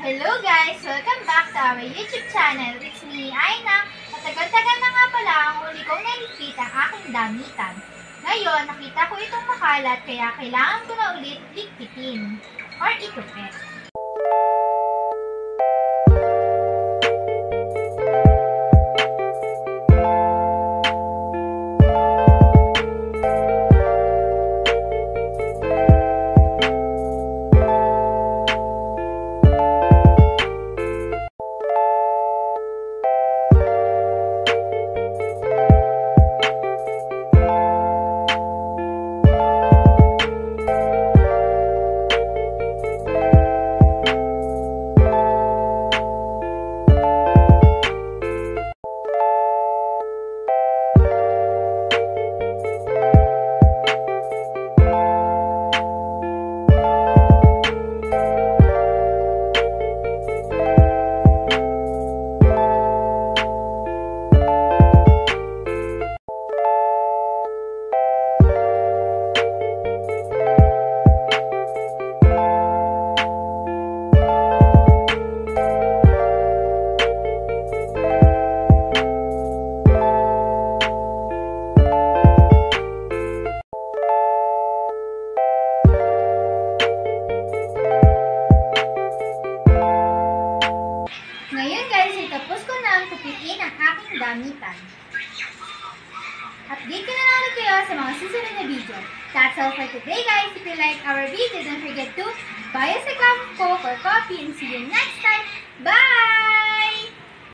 Hello guys! Welcome back to our YouTube channel. It's me, Aina. Matagal-tagal na nga pala ang huli kong naligpit ang aking damitan. Ngayon, nakita ko itong makalat kaya kailangan ko na ulit ligpitin or itupet. Ngayon guys, tapos ko na ang kupitin ang aking damitan. Update ko na lang kayo sa mga susunod na video. That's all for today guys. If you like our video, don't forget to buy us a cup of Coke or coffee and see you next time. Bye!